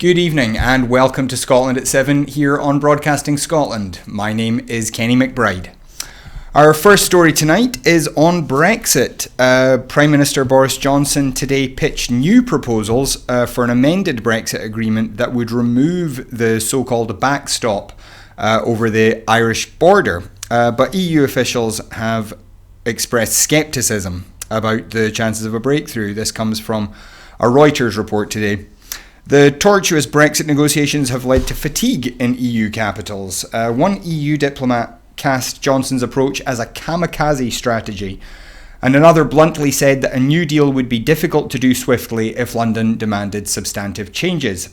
Good evening and welcome to Scotland at 7 here on Broadcasting Scotland. My name is Kenny McBride. Our first story tonight is on Brexit. Prime Minister Boris Johnson today pitched new proposals for an amended Brexit agreement that would remove the so-called backstop over the Irish border. But EU officials have expressed scepticism about the chances of a breakthrough. This comes from a Reuters report today. The tortuous Brexit negotiations have led to fatigue in EU capitals. One EU diplomat cast Johnson's approach as a kamikaze strategy, and another bluntly said that a new deal would be difficult to do swiftly if London demanded substantive changes.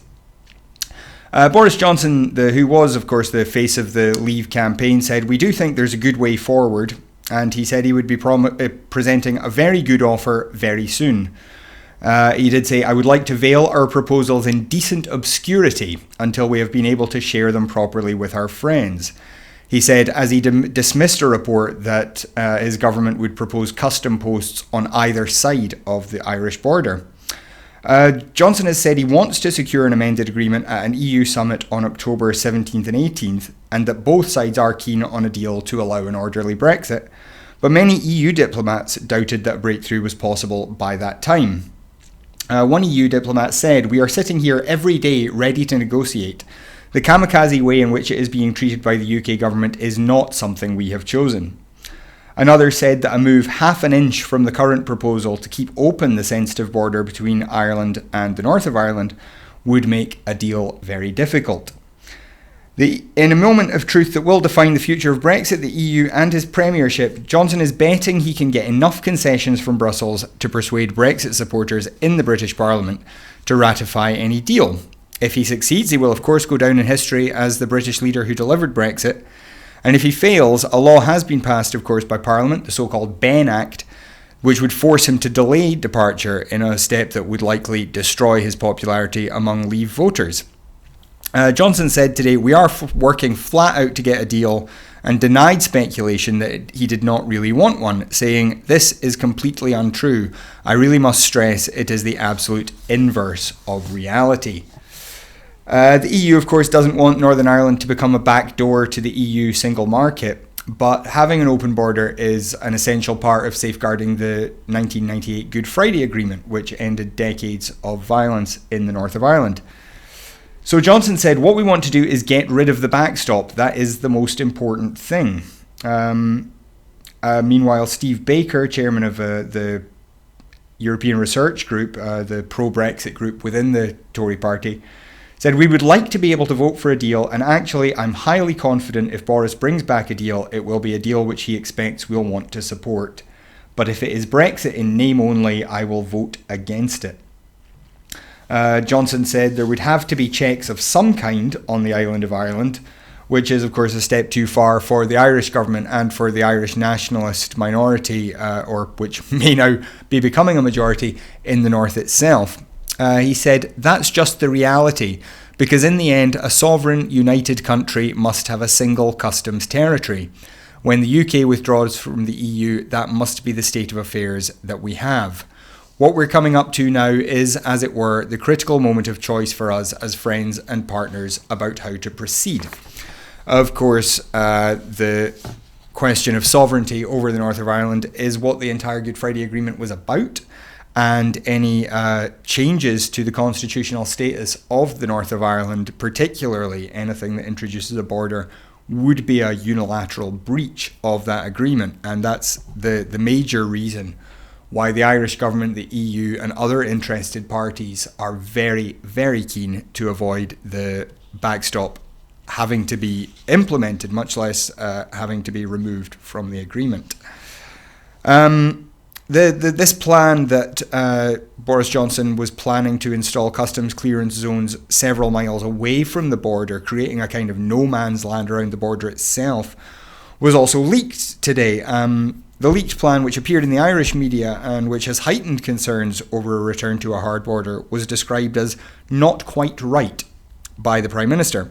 Boris Johnson, who was, of course, the face of the Leave campaign, said, "We do think there's a good way forward," and he said he would be presenting a very good offer very soon. He did say, "I would like to veil our proposals in decent obscurity until we have been able to share them properly with our friends." He said, as he dismissed a report that his government would propose custom posts on either side of the Irish border. Johnson has said he wants to secure an amended agreement at an EU summit on October 17th and 18th, and that both sides are keen on a deal to allow an orderly Brexit. But many EU diplomats doubted that a breakthrough was possible by that time. One EU diplomat said, "We are sitting here every day ready to negotiate. The kamikaze way in which it is being treated by the UK government is not something we have chosen." Another said that a move half an inch from the current proposal to keep open the sensitive border between Ireland and the north of Ireland would make a deal very difficult. In a moment of truth that will define the future of Brexit, the EU and his premiership, Johnson is betting he can get enough concessions from Brussels to persuade Brexit supporters in the British Parliament to ratify any deal. If he succeeds, he will of course go down in history as the British leader who delivered Brexit. And if he fails, a law has been passed, of course, by Parliament, the so-called Benn Act, which would force him to delay departure in a step that would likely destroy his popularity among Leave voters. Johnson said today, "We are working flat out to get a deal," and denied speculation that he did not really want one, saying, "This is completely untrue. I really must stress it is the absolute inverse of reality." The EU, of course, doesn't want Northern Ireland to become a backdoor to the EU single market, but having an open border is an essential part of safeguarding the 1998 Good Friday Agreement, which ended decades of violence in the north of Ireland. So Johnson said, "What we want to do is get rid of the backstop. That is the most important thing." Meanwhile, Steve Baker, chairman of the European Research Group, the pro-Brexit group within the Tory party, said, "We would like to be able to vote for a deal, and actually I'm highly confident if Boris brings back a deal, it will be a deal which he expects we'll want to support. But if it is Brexit in name only, I will vote against it." Johnson said there would have to be checks of some kind on the island of Ireland, which is of course a step too far for the Irish government and for the Irish nationalist minority, or which may now be becoming a majority in the north itself. He said, "That's just the reality, because in the end, a sovereign, united country must have a single customs territory. When the UK withdraws from the EU, that must be the state of affairs that we have. What we're coming up to now is, as it were, the critical moment of choice for us as friends and partners about how to proceed." Of course, the question of sovereignty over the north of Ireland is what the entire Good Friday Agreement was about. And any changes to the constitutional status of the north of Ireland, particularly anything that introduces a border, would be a unilateral breach of that agreement. And that's the major reason why the Irish government, the EU, and other interested parties are very, very keen to avoid the backstop having to be implemented, much less having to be removed from the agreement. This plan that Boris Johnson was planning to install customs clearance zones several miles away from the border, creating a kind of no man's land around the border itself, was also leaked today. The leaked plan, which appeared in the Irish media and which has heightened concerns over a return to a hard border, was described as not quite right by the Prime Minister.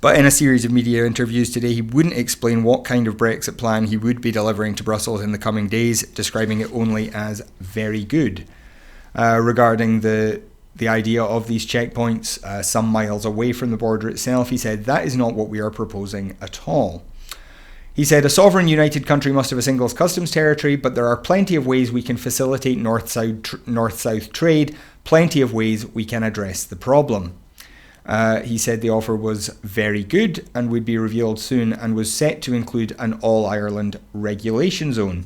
But in a series of media interviews today, he wouldn't explain what kind of Brexit plan he would be delivering to Brussels in the coming days, describing it only as very good. Regarding the the idea of these checkpoints some miles away from the border itself. He said, "That is not what we are proposing at all." He said, "A sovereign united country must have a single customs territory, but there are plenty of ways we can facilitate north-south trade, plenty of ways we can address the problem." He said the offer was very good and would be revealed soon and was set to include an all-Ireland regulation zone.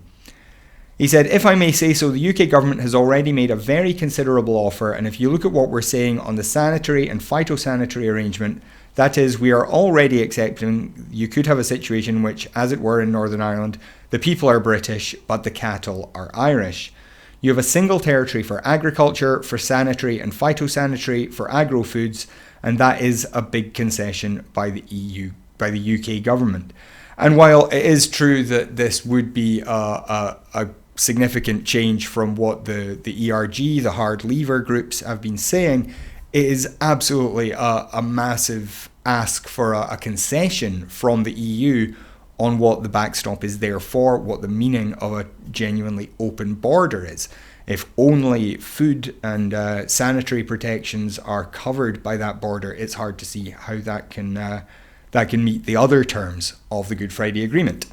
He said, "If I may say so, the UK government has already made a very considerable offer, and if you look at what we're saying on the sanitary and phytosanitary arrangement, that is, we are already accepting you could have a situation in which, as it were in Northern Ireland, the people are British, but the cattle are Irish. You have a single territory for agriculture, for sanitary and phytosanitary, for agro-foods, and that is a big concession by the UK government." And while it is true that this would be a significant change from what the ERG, the hard lever groups have been saying, it is absolutely a massive ask for a concession from the EU on what the backstop is there for, what the meaning of a genuinely open border is. If only food and sanitary protections are covered by that border, it's hard to see how that can meet the other terms of the Good Friday Agreement.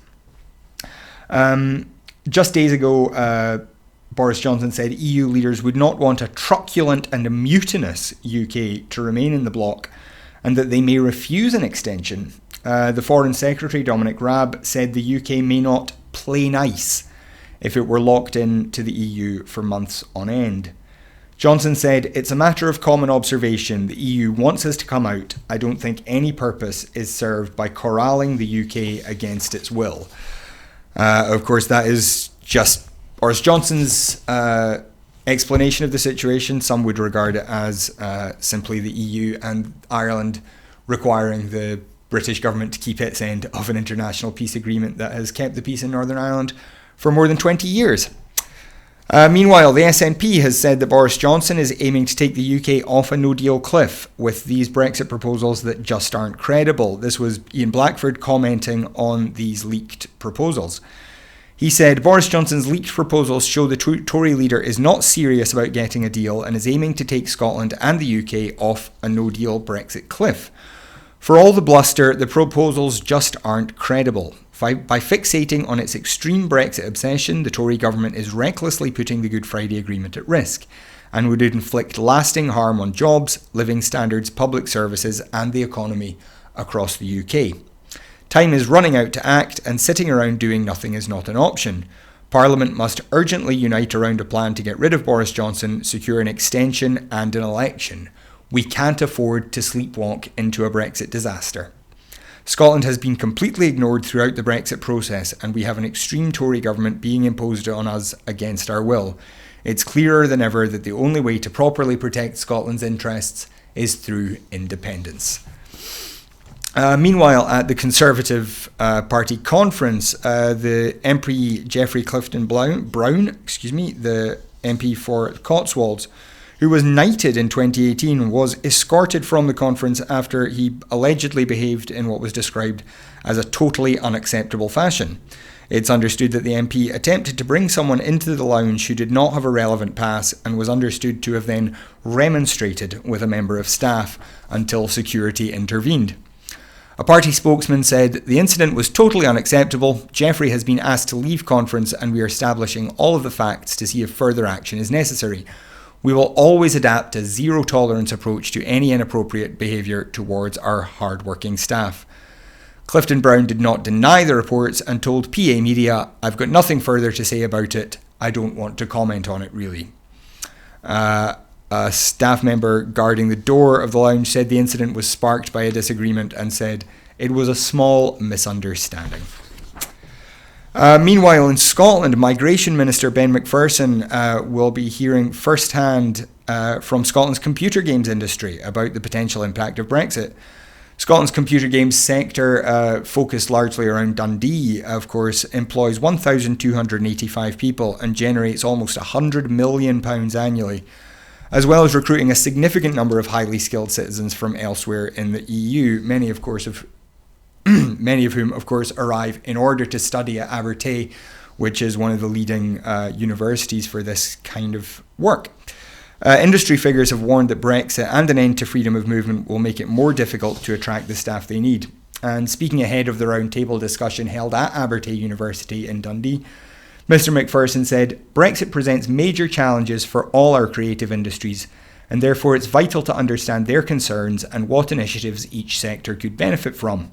Just days ago, Boris Johnson said EU leaders would not want a truculent and a mutinous UK to remain in the bloc, and that they may refuse an extension. The Foreign Secretary, Dominic Raab, said the UK may not play nice if it were locked in to the EU for months on end. Johnson said, "It's a matter of common observation. The EU wants us to come out. I don't think any purpose is served by corralling the UK against its will." Of course, that is just Boris Johnson's explanation of the situation. Some would regard it as simply the EU and Ireland requiring the British government to keep its end of an international peace agreement that has kept the peace in Northern Ireland for more than 20 years. Meanwhile, the SNP has said that Boris Johnson is aiming to take the UK off a no-deal cliff with these Brexit proposals that just aren't credible. This was Ian Blackford commenting on these leaked proposals. He said, "Boris Johnson's leaked proposals show the Tory leader is not serious about getting a deal and is aiming to take Scotland and the UK off a no-deal Brexit cliff. For all the bluster, the proposals just aren't credible. By fixating on its extreme Brexit obsession, the Tory government is recklessly putting the Good Friday Agreement at risk and would inflict lasting harm on jobs, living standards, public services and the economy across the UK. Time is running out to act, and sitting around doing nothing is not an option. Parliament must urgently unite around a plan to get rid of Boris Johnson, secure an extension and an election. We can't afford to sleepwalk into a Brexit disaster. Scotland has been completely ignored throughout the Brexit process, and we have an extreme Tory government being imposed on us against our will. It's clearer than ever that the only way to properly protect Scotland's interests is through independence." Meanwhile, at the Conservative Party conference, the MP Geoffrey Clifton Brown, the MP for Cotswolds, who was knighted in 2018, was escorted from the conference after he allegedly behaved in what was described as a totally unacceptable fashion. It's understood that the MP attempted to bring someone into the lounge who did not have a relevant pass and was understood to have then remonstrated with a member of staff until security intervened. A party spokesman said, "The incident was totally unacceptable. Geoffrey has been asked to leave conference and we are establishing all of the facts to see if further action is necessary. We will always adapt a zero-tolerance approach to any inappropriate behaviour towards our hard-working staff." Clifton Brown did not deny the reports and told PA Media, "I've got nothing further to say about it. I don't want to comment on it, really." A staff member guarding the door of the lounge said the incident was sparked by a disagreement and said it was a small misunderstanding. Meanwhile, in Scotland, Migration Minister Ben Macpherson will be hearing firsthand from Scotland's computer games industry about the potential impact of Brexit. Scotland's computer games sector, focused largely around Dundee, of course, employs 1,285 people and generates almost £100 million annually, as well as recruiting a significant number of highly skilled citizens from elsewhere in the EU, many of whom, of course, arrive in order to study at Abertay, which is one of the leading universities for this kind of work. Industry figures have warned that Brexit and an end to freedom of movement will make it more difficult to attract the staff they need. And speaking ahead of the roundtable discussion held at Abertay University in Dundee, Mr. McPherson said, "Brexit presents major challenges for all our creative industries, and therefore it's vital to understand their concerns and what initiatives each sector could benefit from.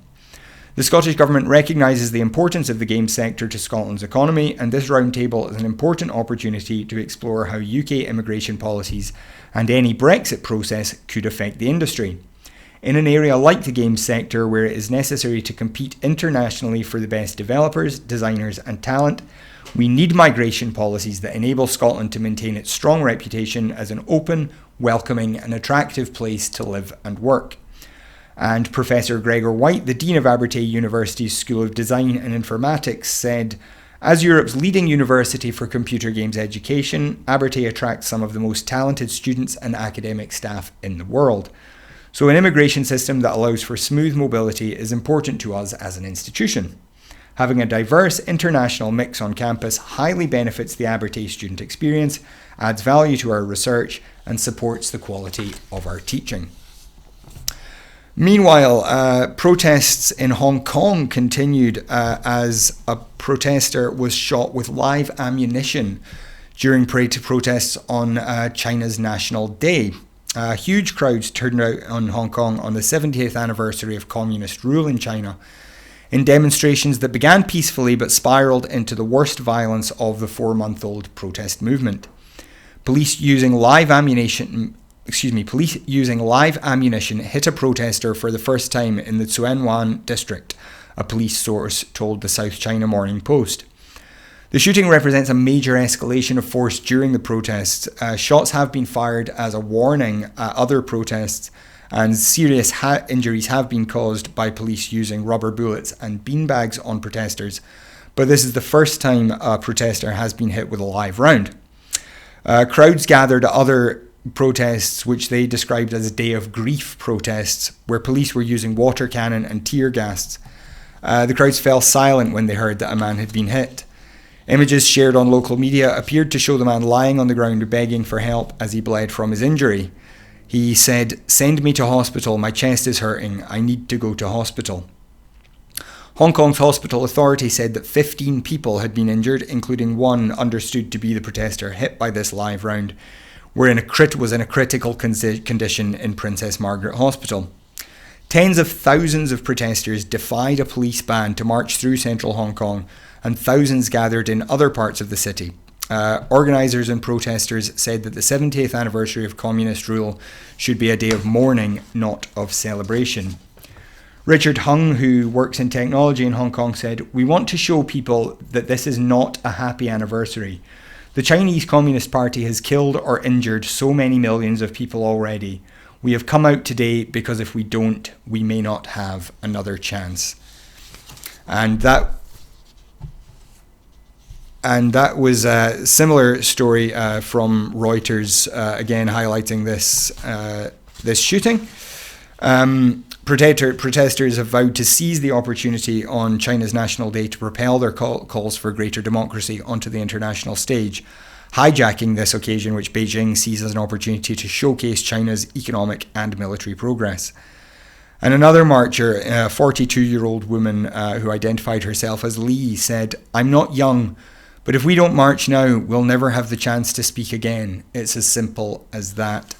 The Scottish Government recognises the importance of the games sector to Scotland's economy, and this roundtable is an important opportunity to explore how UK immigration policies and any Brexit process could affect the industry. In an area like the games sector, where it is necessary to compete internationally for the best developers, designers and talent, we need migration policies that enable Scotland to maintain its strong reputation as an open, welcoming and attractive place to live and work." And Professor Gregor White, the Dean of Abertay University's School of Design and Informatics, said, "As Europe's leading university for computer games education, Abertay attracts some of the most talented students and academic staff in the world. So an immigration system that allows for smooth mobility is important to us as an institution. Having a diverse international mix on campus highly benefits the Abertay student experience, adds value to our research, and supports the quality of our teaching." Meanwhile, protests in Hong Kong continued as a protester was shot with live ammunition during protests on China's National Day. Huge crowds turned out on Hong Kong on the 70th anniversary of communist rule in China, in demonstrations that began peacefully but spiraled into the worst violence of the 4-month-old protest movement. Police using live ammunition hit a protester for the first time in the Tsuen Wan district, a police source told the South China Morning Post. The shooting represents a major escalation of force during the protests. Shots have been fired as a warning at other protests, and serious injuries have been caused by police using rubber bullets and beanbags on protesters. But this is the first time a protester has been hit with a live round. Crowds gathered at other protests, which they described as Day of Grief protests, where police were using water cannon and tear gas. The crowds fell silent when they heard that a man had been hit. Images shared on local media appeared to show the man lying on the ground begging for help as he bled from his injury. He said, "Send me to hospital, my chest is hurting, I need to go to hospital." Hong Kong's hospital authority said that 15 people had been injured, including one understood to be the protester hit by this live round, was in a critical condition in Princess Margaret Hospital. Tens of thousands of protesters defied a police ban to march through central Hong Kong, and thousands gathered in other parts of the city. Organisers and protesters said that the 70th anniversary of communist rule should be a day of mourning, not of celebration. Richard Hung, who works in technology in Hong Kong, said, "We want to show people that this is not a happy anniversary. The Chinese Communist Party has killed or injured so many millions of people already. We have come out today because if we don't, we may not have another chance." And that was a similar story from Reuters, again highlighting this shooting. Protesters have vowed to seize the opportunity on China's National Day to propel their calls for greater democracy onto the international stage, hijacking this occasion which Beijing sees as an opportunity to showcase China's economic and military progress. And another marcher, a 42-year-old woman who identified herself as Lee, said, "I'm not young, but if we don't march now, we'll never have the chance to speak again. It's as simple as that."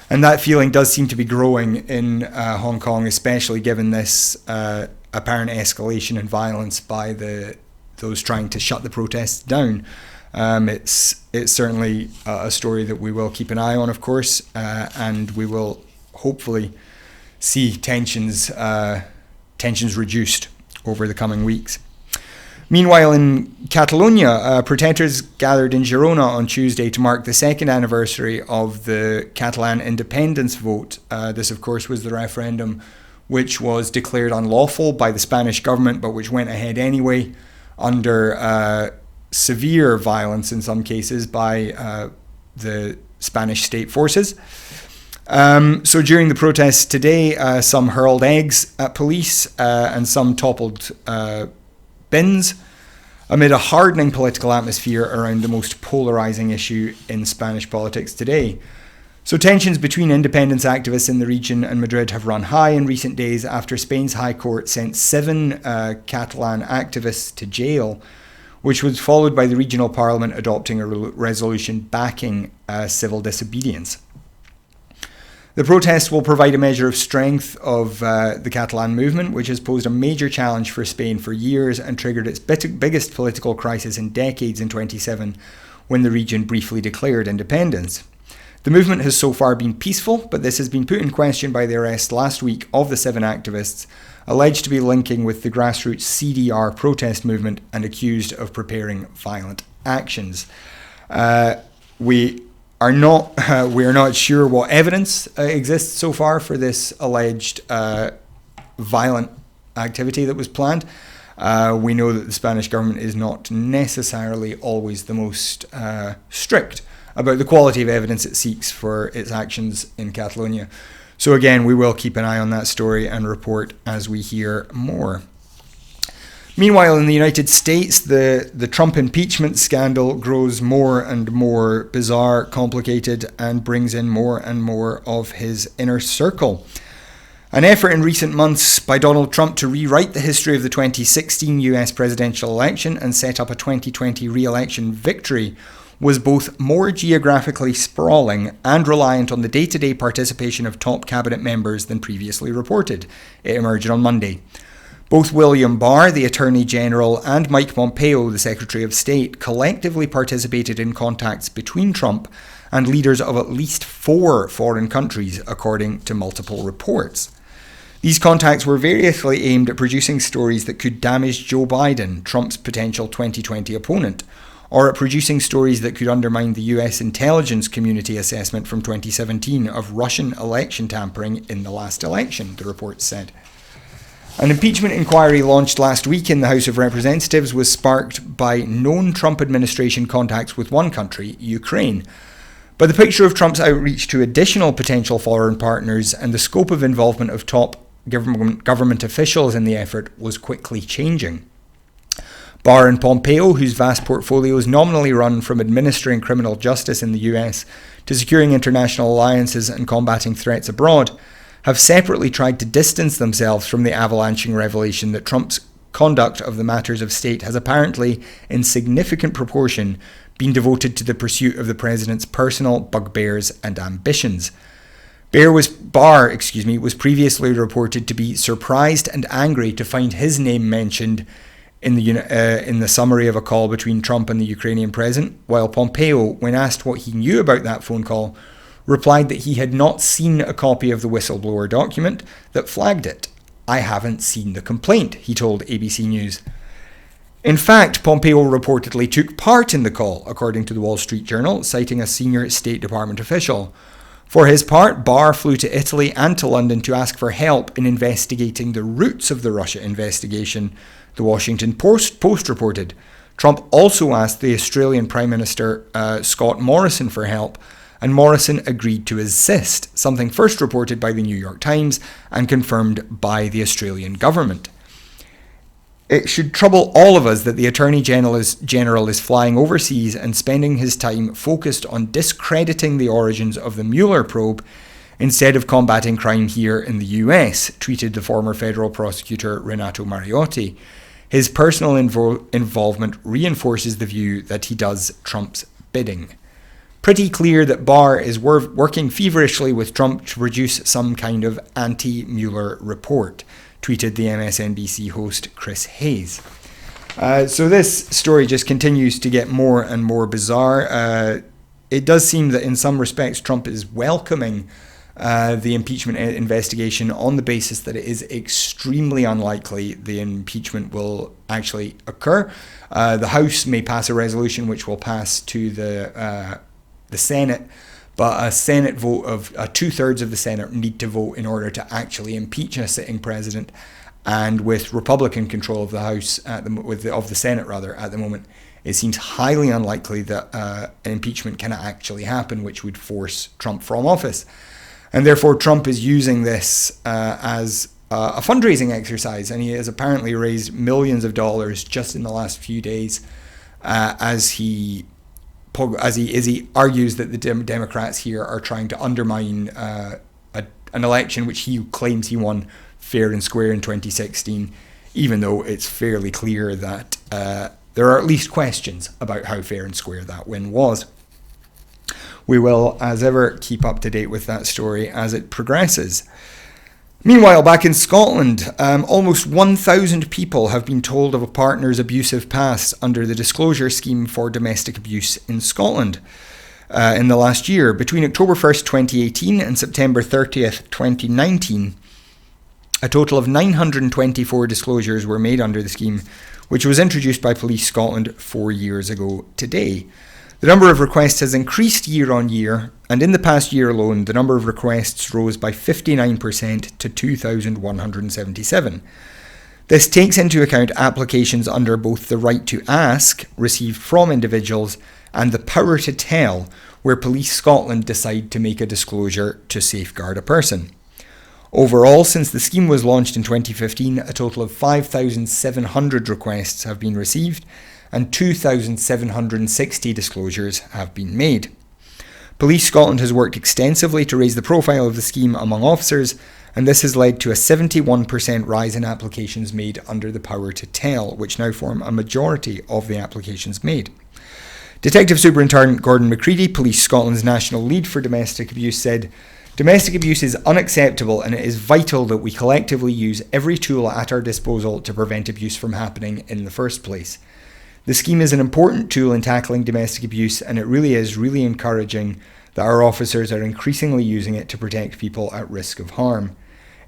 And that feeling does seem to be growing in Hong Kong, especially given this apparent escalation in violence by those trying to shut the protests down. It's certainly a story that we will keep an eye on, of course, and we will hopefully see tensions reduced over the coming weeks. Meanwhile, in Catalonia, protesters gathered in Girona on Tuesday to mark the second anniversary of the Catalan independence vote. This, of course, was the referendum which was declared unlawful by the Spanish government, but which went ahead anyway under severe violence in some cases by the Spanish state forces. So during the protests today, some hurled eggs at police and some toppled bins, amid a hardening political atmosphere around the most polarising issue in Spanish politics today. So tensions between independence activists in the region and Madrid have run high in recent days after Spain's High Court sent 7 Catalan activists to jail, which was followed by the regional parliament adopting a resolution backing civil disobedience. The protests will provide a measure of strength of the Catalan movement, which has posed a major challenge for Spain for years and triggered its biggest political crisis in decades in 2007, when the region briefly declared independence. The movement has so far been peaceful, but this has been put in question by the arrest last week of the 7 activists, alleged to be linking with the grassroots CDR protest movement and accused of preparing violent actions. We are not sure what evidence exists so far for this alleged violent activity that was planned. We know that the Spanish government is not necessarily always the most strict about the quality of evidence it seeks for its actions in Catalonia. So again, we will keep an eye on that story and report as we hear more. Meanwhile, in the United States, the Trump impeachment scandal grows more and more bizarre, complicated, and brings in more and more of his inner circle. An effort in recent months by Donald Trump to rewrite the history of the 2016 US presidential election and set up a 2020 re-election victory was both more geographically sprawling and reliant on the day-to-day participation of top cabinet members than previously reported. It emerged on Monday. Both William Barr, the Attorney General, and Mike Pompeo, the Secretary of State, collectively participated in contacts between Trump and leaders of at least 4 foreign countries, according to multiple reports. These contacts were variously aimed at producing stories that could damage Joe Biden, Trump's potential 2020 opponent, or at producing stories that could undermine the US intelligence community assessment from 2017 of Russian election tampering in the last election, the report said. An impeachment inquiry launched last week in the House of Representatives was sparked by known Trump administration contacts with one country, Ukraine. But the picture of Trump's outreach to additional potential foreign partners and the scope of involvement of top government officials in the effort was quickly changing. Barr and Pompeo, whose vast portfolios nominally run from administering criminal justice in the US to securing international alliances and combating threats abroad, have separately tried to distance themselves from the avalanching revelation that Trump's conduct of the matters of state has apparently, in significant proportion, been devoted to the pursuit of the president's personal bugbears and ambitions. Barr was previously reported to be surprised and angry to find his name mentioned in the summary of a call between Trump and the Ukrainian president, while Pompeo, when asked what he knew about that phone call, replied that he had not seen a copy of the whistleblower document that flagged it. "I haven't seen the complaint," he told ABC News. In fact, Pompeo reportedly took part in the call, according to the Wall Street Journal, citing a senior State Department official. For his part, Barr flew to Italy and to London to ask for help in investigating the roots of the Russia investigation, the Washington Post reported. Trump also asked the Australian Prime Minister Scott Morrison for help, and Morrison agreed to assist, something first reported by the New York Times and confirmed by the Australian government. It should trouble all of us that the Attorney General is flying overseas and spending his time focused on discrediting the origins of the Mueller probe instead of combating crime here in the US, tweeted the former federal prosecutor Renato Mariotti. His personal involvement reinforces the view that he does Trump's bidding. Pretty clear that Barr is working feverishly with Trump to produce some kind of anti-Mueller report, tweeted the MSNBC host Chris Hayes. So this story just continues to get more and more bizarre. It does seem that in some respects Trump is welcoming the impeachment investigation on the basis that it is extremely unlikely the impeachment will actually occur. The House may pass a resolution which will pass to the Senate, but a Senate vote of 2/3 of the Senate need to vote in order to actually impeach a sitting president. And with Republican control of the House, of the Senate at the moment, it seems highly unlikely that an impeachment can actually happen, which would force Trump from office. And therefore, Trump is using this as a fundraising exercise, and he has apparently raised millions of dollars just in the last few days as he as he argues that the Democrats here are trying to undermine an election which he claims he won fair and square in 2016, even though it's fairly clear that there are at least questions about how fair and square that win was. We will, as ever, keep up to date with that story as it progresses. Meanwhile, back in Scotland, almost 1,000 people have been told of a partner's abusive past under the Disclosure Scheme for Domestic Abuse in Scotland in the last year. Between October 1st, 2018 and September 30th, 2019, a total of 924 disclosures were made under the scheme, which was introduced by Police Scotland 4 years ago today. The number of requests has increased year on year, and in the past year alone, the number of requests rose by 59% to 2,177. This takes into account applications under both the right to ask, received from individuals, and the power to tell, where Police Scotland decide to make a disclosure to safeguard a person. Overall, since the scheme was launched in 2015, a total of 5,700 requests have been received, and 2,760 disclosures have been made. Police Scotland has worked extensively to raise the profile of the scheme among officers, and this has led to a 71% rise in applications made under the power to tell, which now form a majority of the applications made. Detective Superintendent Gordon McCready, Police Scotland's national lead for domestic abuse, said, "Domestic abuse is unacceptable, and it is vital that we collectively use every tool at our disposal to prevent abuse from happening in the first place. The scheme is an important tool in tackling domestic abuse, and it really is encouraging that our officers are increasingly using it to protect people at risk of harm.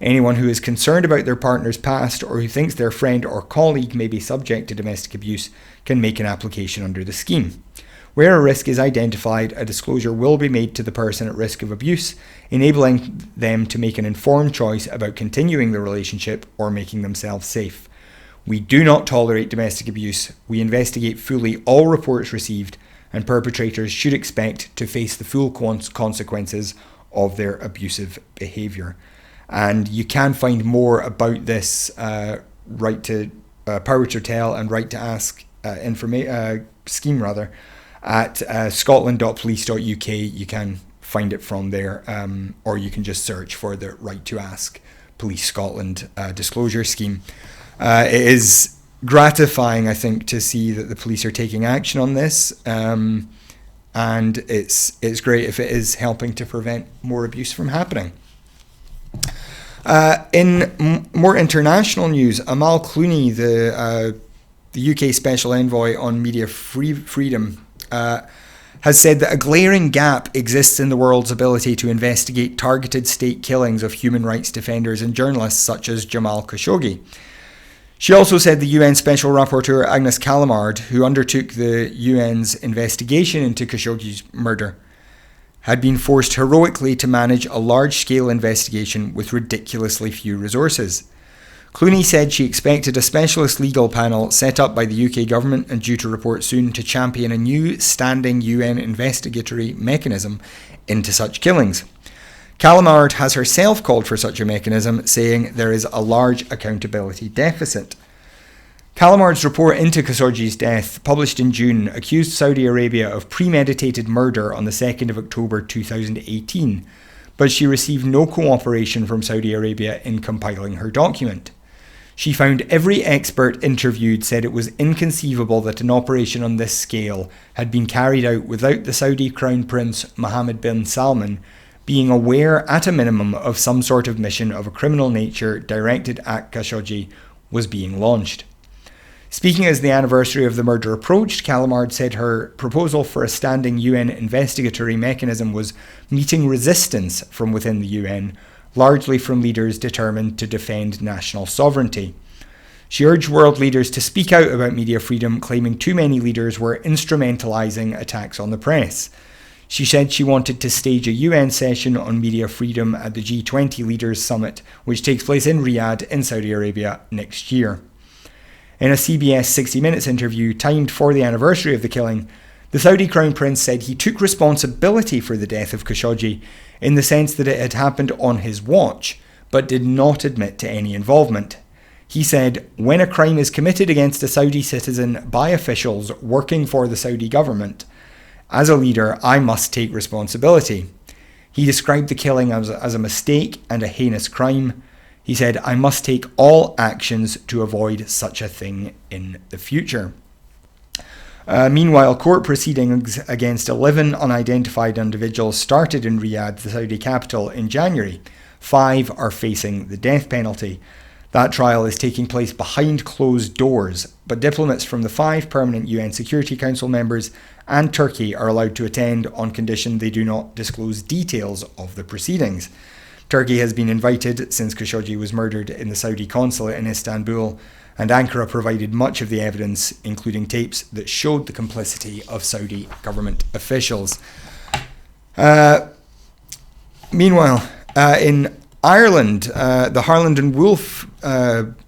Anyone who is concerned about their partner's past or who thinks their friend or colleague may be subject to domestic abuse can make an application under the scheme. Where a risk is identified, a disclosure will be made to the person at risk of abuse, enabling them to make an informed choice about continuing the relationship or making themselves safe. We do not tolerate domestic abuse. We investigate fully all reports received, and perpetrators should expect to face the full consequences of their abusive behaviour." And you can find more about this right to power to tell and right to ask scheme at scotland.police.uk. You can find it from there, or you can just search for the Right to Ask Police Scotland disclosure scheme. It is gratifying, I think, to see that the police are taking action on this, and it's great if it is helping to prevent more abuse from happening. In more international news, Amal Clooney, the UK Special Envoy on Media Freedom, has said that a glaring gap exists in the world's ability to investigate targeted state killings of human rights defenders and journalists such as Jamal Khashoggi. She also said the UN Special Rapporteur Agnes Callamard, who undertook the UN's investigation into Khashoggi's murder, had been forced heroically to manage a large-scale investigation with ridiculously few resources. Clooney said she expected a specialist legal panel set up by the UK government and due to report soon to champion a new standing UN investigatory mechanism into such killings. Callamard has herself called for such a mechanism, saying there is a large accountability deficit. Callamard's report into Khashoggi's death, published in June, accused Saudi Arabia of premeditated murder on the 2nd of October 2018, but she received no cooperation from Saudi Arabia in compiling her document. She found every expert interviewed said it was inconceivable that an operation on this scale had been carried out without the Saudi Crown Prince Mohammed bin Salman being aware at a minimum of some sort of mission of a criminal nature directed at Khashoggi was being launched. Speaking as the anniversary of the murder approached, Callamard said her proposal for a standing UN investigatory mechanism was meeting resistance from within the UN, largely from leaders determined to defend national sovereignty. She urged world leaders to speak out about media freedom, claiming too many leaders were instrumentalising attacks on the press. She said she wanted to stage a UN session on media freedom at the G20 Leaders Summit, which takes place in Riyadh in Saudi Arabia next year. In a CBS 60 Minutes interview timed for the anniversary of the killing, the Saudi Crown Prince said he took responsibility for the death of Khashoggi in the sense that it had happened on his watch, but did not admit to any involvement. He said, "When a crime is committed against a Saudi citizen by officials working for the Saudi government, As a leader, I must take responsibility. He described the killing as a mistake and a heinous crime. He said, I must take all actions to avoid such a thing in the future. Meanwhile, court proceedings against 11 unidentified individuals started in Riyadh, the Saudi capital, in January. 5 are facing the death penalty. That trial is taking place behind closed doors, but diplomats from the 5 permanent UN Security Council members and Turkey are allowed to attend on condition they do not disclose details of the proceedings. Turkey has been invited since Khashoggi was murdered in the Saudi consulate in Istanbul, and Ankara provided much of the evidence, including tapes that showed the complicity of Saudi government officials. Meanwhile, in Ireland, the Harland and Wolff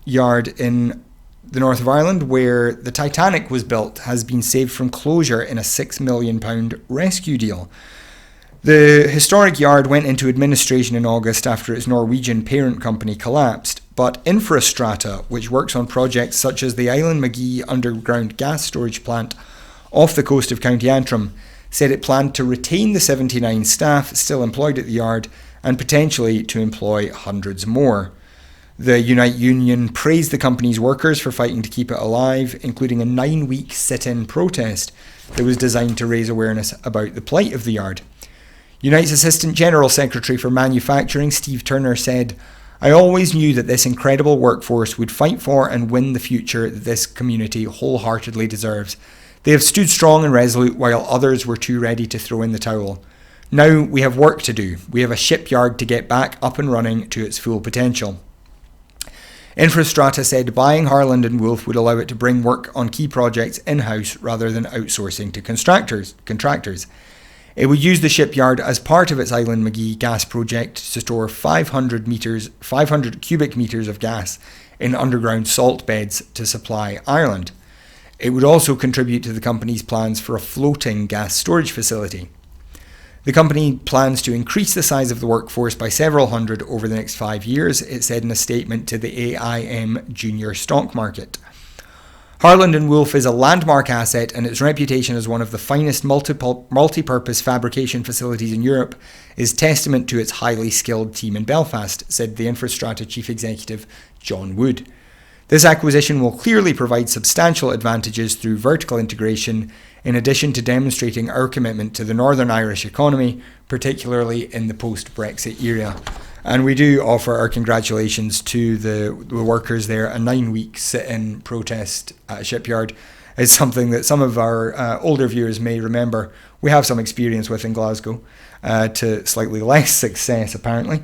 yard in the north of Ireland, where the Titanic was built, has been saved from closure in a £6 million rescue deal. The historic yard went into administration in August after its Norwegian parent company collapsed, but Infrastrata, which works on projects such as the Eilean Magee underground gas storage plant off the coast of County Antrim, said it planned to retain the 79 staff still employed at the yard and potentially to employ hundreds more. The Unite Union praised the company's workers for fighting to keep it alive, including a 9-week sit-in protest that was designed to raise awareness about the plight of the yard. Unite's Assistant General Secretary for Manufacturing, Steve Turner, said, I always knew that this incredible workforce would fight for and win the future that this community wholeheartedly deserves. They have stood strong and resolute while others were too ready to throw in the towel. Now we have work to do. We have a shipyard to get back up and running to its full potential. Infrastrata said buying Harland and Wolff would allow it to bring work on key projects in-house rather than outsourcing to contractors. It would use the shipyard as part of its Eilean Magee gas project to store 500 cubic meters of gas in underground salt beds to supply Ireland. It would also contribute to the company's plans for a floating gas storage facility. The company plans to increase the size of the workforce by several hundred over the next 5 years, it said in a statement to the AIM Junior Stock Market. Harland and Wolff is a landmark asset, and its reputation as one of the finest multi-purpose fabrication facilities in Europe is testament to its highly skilled team in Belfast, said the Infrastrata Chief Executive John Wood. This acquisition will clearly provide substantial advantages through vertical integration, in addition to demonstrating our commitment to the Northern Irish economy, particularly in the post-Brexit era. And we do offer our congratulations to the workers there. A 9-week sit-in protest at a shipyard is something that some of our older viewers may remember. We have some experience with in Glasgow, to slightly less success apparently.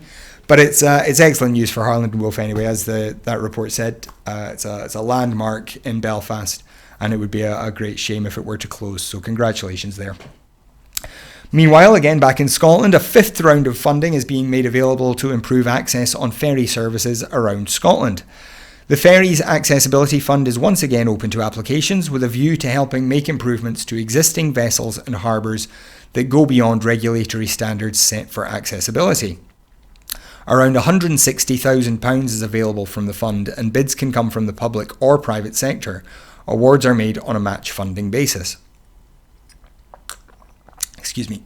But it's excellent news for Harland and Wolff anyway, as that report said. It's a landmark in Belfast, and it would be a great shame if it were to close. So congratulations there. Meanwhile, again back in Scotland, a 5th round of funding is being made available to improve access on ferry services around Scotland. The Ferries Accessibility Fund is once again open to applications with a view to helping make improvements to existing vessels and harbours that go beyond regulatory standards set for accessibility. Around £160,000 is available from the fund, and bids can come from the public or private sector. Awards are made on a match funding basis. Excuse me.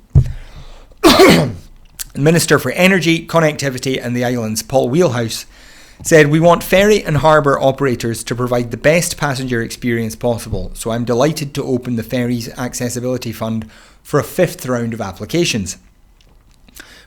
Minister for Energy, Connectivity and the Islands, Paul Wheelhouse, said, we want ferry and harbour operators to provide the best passenger experience possible, so I'm delighted to open the Ferries Accessibility Fund for a 5th round of applications.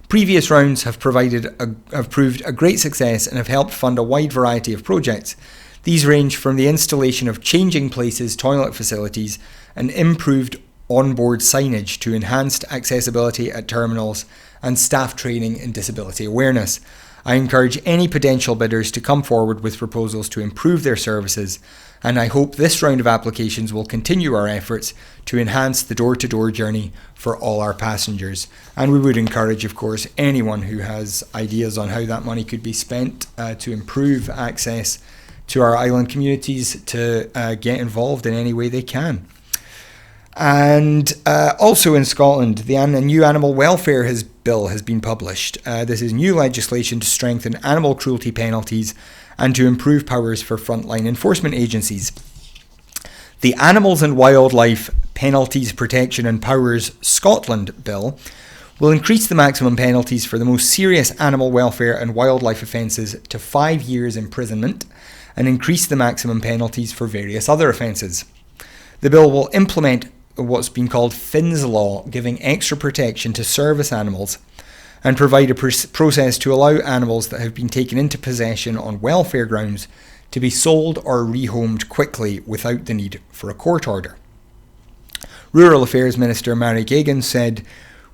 Previous rounds have proved a great success and have helped fund a wide variety of projects. These range from the installation of changing places toilet facilities and improved onboard signage to enhanced accessibility at terminals and staff training in disability awareness. I encourage any potential bidders to come forward with proposals to improve their services, and I hope this round of applications will continue our efforts to enhance the door-to-door journey for all our passengers. And we would encourage, of course, anyone who has ideas on how that money could be spent to improve access to our island communities to get involved in any way they can. And also in Scotland, a new animal welfare bill has been published. This is new legislation to strengthen animal cruelty penalties and to improve powers for frontline enforcement agencies. The Animals and Wildlife Penalties, Protection and Powers Scotland Bill will increase the maximum penalties for the most serious animal welfare and wildlife offences to 5 years imprisonment and increase the maximum penalties for various other offences. The bill will implement what's been called Finn's Law, giving extra protection to service animals, and provide a process to allow animals that have been taken into possession on welfare grounds to be sold or rehomed quickly without the need for a court order. Rural Affairs Minister Mary Geoghegan said,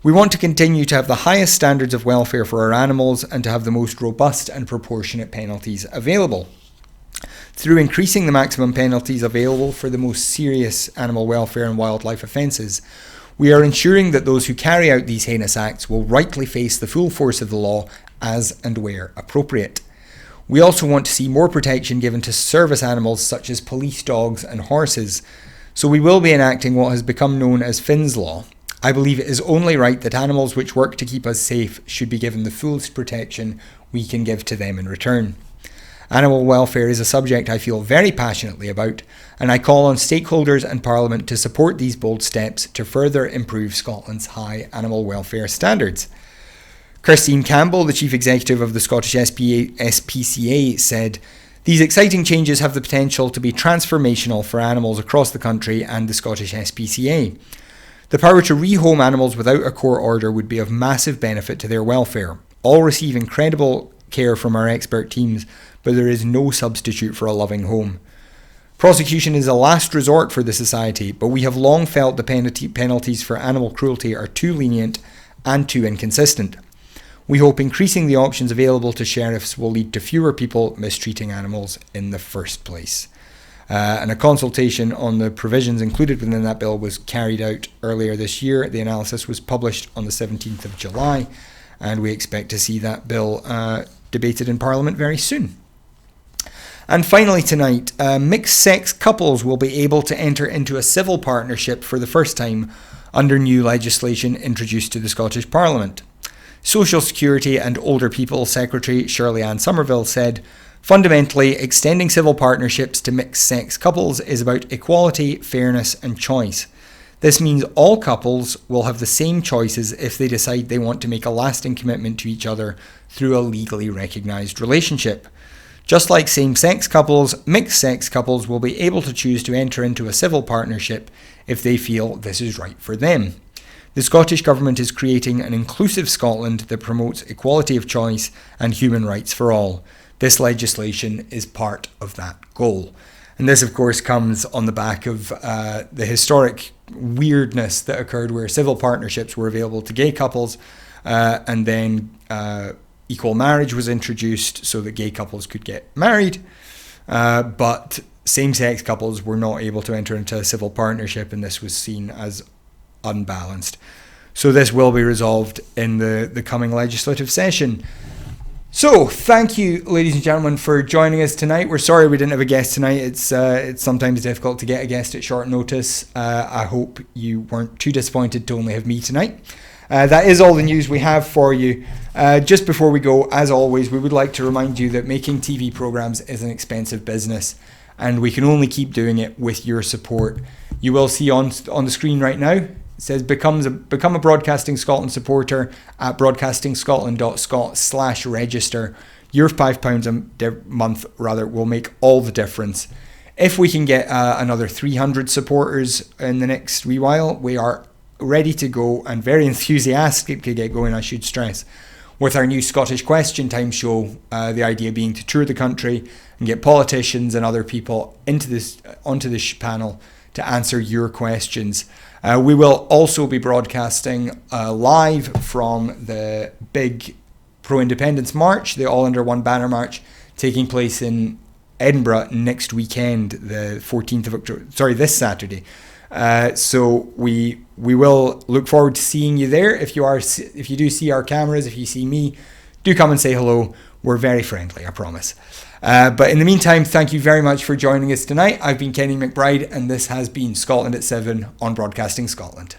"We want to continue to have the highest standards of welfare for our animals and to have the most robust and proportionate penalties available. Through increasing the maximum penalties available for the most serious animal welfare and wildlife offences, we are ensuring that those who carry out these heinous acts will rightly face the full force of the law as and where appropriate. We also want to see more protection given to service animals such as police dogs and horses, so we will be enacting what has become known as Finn's Law. I believe it is only right that animals which work to keep us safe should be given the fullest protection we can give to them in return. Animal welfare is a subject I feel very passionately about, and I call on stakeholders and Parliament to support these bold steps to further improve Scotland's high animal welfare standards." Christine Campbell, the Chief Executive of the Scottish SPCA, said, "These exciting changes have the potential to be transformational for animals across the country and the Scottish SPCA. The power to rehome animals without a court order would be of massive benefit to their welfare. All receive incredible care from our expert teams, but there is no substitute for a loving home. Prosecution is a last resort for the society, but we have long felt the penalties for animal cruelty are too lenient and too inconsistent. We hope increasing the options available to sheriffs will lead to fewer people mistreating animals in the first place." And a consultation on the provisions included within that bill was carried out earlier this year. The analysis was published on the 17th of July, and we expect to see that bill debated in Parliament very soon. And finally tonight, mixed-sex couples will be able to enter into a civil partnership for the first time under new legislation introduced to the Scottish Parliament. Social Security and Older People Secretary Shirley Ann Somerville said, "Fundamentally, extending civil partnerships to mixed-sex couples is about equality, fairness and choice. This means all couples will have the same choices if they decide they want to make a lasting commitment to each other through a legally recognised relationship. Just like same-sex couples, mixed-sex couples will be able to choose to enter into a civil partnership if they feel this is right for them. The Scottish Government is creating an inclusive Scotland that promotes equality of choice and human rights for all. This legislation is part of that goal." And this, of course, comes on the back of the historic weirdness that occurred where civil partnerships were available to gay couples, and then equal marriage was introduced so that gay couples could get married, but same-sex couples were not able to enter into a civil partnership, and this was seen as unbalanced. So this will be resolved in the coming legislative session. So, thank you, ladies and gentlemen, for joining us tonight. We're sorry we didn't have a guest tonight. It's sometimes difficult to get a guest at short notice. I hope you weren't too disappointed to only have me tonight. That is all the news we have for you. Just before we go, as always, we would like to remind you that making TV programmes is an expensive business, and we can only keep doing it with your support. You will see on the screen right now, it says become a Broadcasting Scotland supporter at broadcastingscotland.scot/register. Your £5 a month will make all the difference. If we can get another 300 supporters in the next wee while, we are ready to go and very enthusiastic to get going, I should stress, with our new Scottish Question Time show. The idea being to tour the country and get politicians and other people onto this panel to answer your questions. We will also be broadcasting live from the big pro-independence march, the All Under One Banner March, taking place in Edinburgh next weekend, the 14th of October. This Saturday. So we will look forward to seeing you there. If you do see our cameras, if you see me, do come and say hello. We're very friendly, I promise. But in the meantime, thank you very much for joining us tonight. I've been Kenny McBride, and this has been Scotland at 7 on Broadcasting Scotland.